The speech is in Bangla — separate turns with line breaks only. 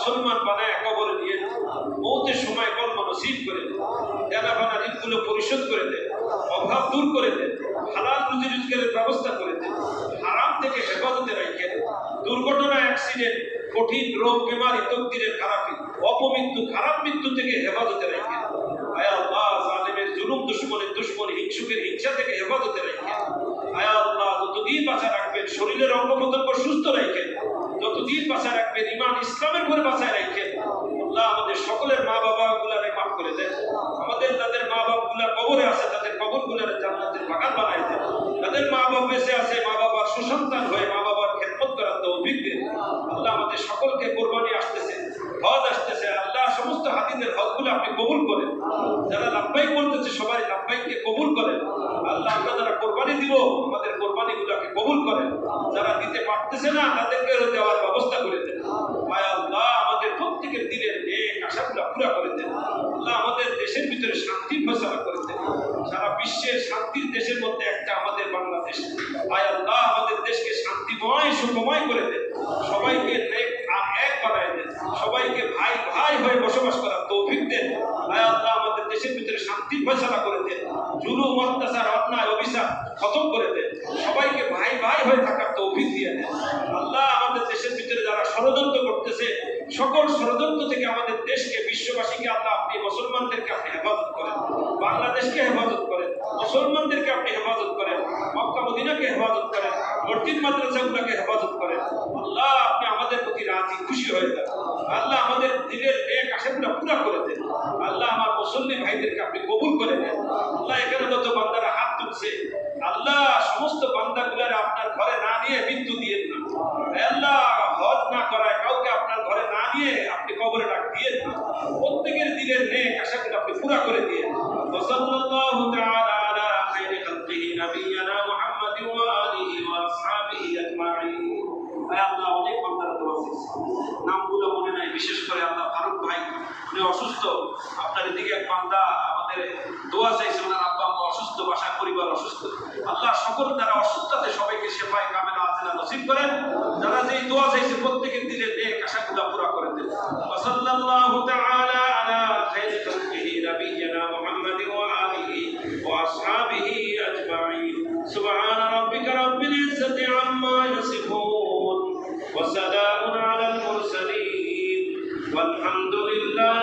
মুসলমান বানায় কবরে দিয়ে মৌতের সময় কলমা নসিব করে দেন, দেনা বানা ঋণগুলো পরিশোধ করে দেন, অভাব দূর করে দেন, হালাল রুজি রোজগারের ব্যবস্থা করে দেন, হারাম থেকে হেফাজতে রাখেন, দুর্ঘটনা অ্যাক্সিডেন্ট কঠিন রোগ বিমারি তকদিরের খারাপি অপমৃত্যু খারাপ মৃত্যু থেকে হেফাজতে রাখেন। আয় আল্লাহ জালেমের জুলুম দুশমনের দুশমন হিংসুকের হিংসা থেকে হেফাজতে রাখেন। আয় আল্লাহ যতদিন বাঁচা রাখবেন শরীরের অঙ্গ প্রত্যঙ্গ সুস্থ রাখেন, যতদিন বাঁচা রাখবেন ইমান ইসলামের উপরে বাঁচায় রাখেন। আল্লাহ আমাদের সকলের মা বাবা গুলারে মাফ করে দেন, আমাদের তাদের মা বাবা গুলা কবরে আছে তাদের কবর গুলারে জান্নাতের বাগান বানায় দেন, তাদের মা বাবা বেঁচে আছে মা বাবার সুসন্তান হয়ে মা বাবার খেদমত করার তৌফিক দেন। আল্লাহ আমাদের সকলকে কোরবানি আসতেছে, হজ আসতেছে, আল্লাহ সমস্ত হাদিদের হজগুলো আপনি কবুল করেন, যারা লাভবাইক বলতেছে সবাই লাভবাইককে কবুল করেন। আল্লাহ আমরা যারা কোরবানি দিব আমাদের কোরবানি গুলাকে কবুল করেন, যারা দিতে পারতেছে না তাদেরকে দেওয়ার ব্যবস্থা করে দেন। আয় আল্লাহ আমাদের প্রত্যেকের দিনের নেক আশাগুলো পুরা করে দেন। আল্লাহ আমাদের দেশের ভিতরে শান্তির ফয়সালা করে দেন, সারা বিশ্বের শান্তির দেশের মধ্যে একটা আমাদের বাংলাদেশ। আয় আল্লাহ আমাদের দেশকে শান্তিময় সুখময় করে দেন, সবাইকে নেক আর এক বানায় দেন, সবাইকে ভাই ভাই হয়ে বসবাস করার তৌফিক দেন। আয় আল্লাহ আমাদের দেশের ভিতরে শান্তির ফয়সালা করে দেন, জুলুম অত্যাচার অন্যায় অভিশাপ খতম করে দেন, সবাইকে ভাই ভাই হয়ে থাকার তৌফিক দিয়ে দেন। আল্লাহ আমাদের দেশের ভিতরে যারা ষড়যন্ত্র করতেছে সকল ষড়যন্ত্র থেকে আমাদের দেশকে বিশ্ববাসীকে আল্লাহ আপনি মুসলমানদেরকে আপনি হেফাজত করেন, বাংলাদেশকে হেফাজত করেন, মুসলমানদেরকে আপনি হেফাজত করেন, মক্কা মদিনাকে হেফাজত করেন, মসজিদ মাদ্রাসাগুলোকে হেফাজত করেন। আল্লাহ আপনি আমাদের প্রতি রাজি খুশি হয়ে যান। আল্লাহ আমাদের দিলের নেক আশাগুলো পুরা করে দেন। আল্লাহ আমার মুসল্লি ভাইদেরকে আপনি কবুল করে দেন। আল্লাহ এখানে যত বান্দারা হাত তুলছে আল্লাহ সমস্ত বান্দাগুলারে আপনার ঘরে না নিয়ে মৃত্যু দিয়েন না। আল্লাহ হজ না করায় কাউকে আপনার ঘরে না নিয়ে আপনি কবরে রাখ দিয়েন না। প্রত্যেকের দিলের নেক আশাগুলো আপনি পুরা করে দিয়ে সাল্লাল্লাহু তাআলা আলা খায়রি খালকিহি নবিয়্যিনা মুহাম্মাদিন ওয়া আলিহি ওয়া আসহাবিহি আজমাইন। আল্লাহ অনেক বান্দারা দোয়া করেছে, নামগুলো মনে নাই, বিশেষ করে আল্লাহ ফারুক ভাই উনি অসুস্থ, আপনার এদিকে এক বান্দা আমাদের দোয়া চাইছে, ওনার আব্বা আম্মা অসুস্থ, বাসার পরিবার অসুস্থ। আল্লাহ সকল দ্বারা অসুস্থতাতে সবাইকে শেফায়ে কামেলা আজেলা নসিব করেন, যারা যেই দোয়া চাইছে প্রত্যেকের দিলে নেক আশাগুলো পুরা করে দেন। সাল্লাল্লাহু তাআলা আলা খায়রি খালকিহি নবিয়্যিনা মুহাম্মাদিন ওয়া আলিহি ওয়া আসহাবিহি আজমাইন। সুবহান রাব্বিকা রাব্বিল ইজ্জাতি আম্মা ইয়াসিফুন ওয়া সালামুন আলাল মুরসালিন ওয়ালহামদুলিল্লাহ।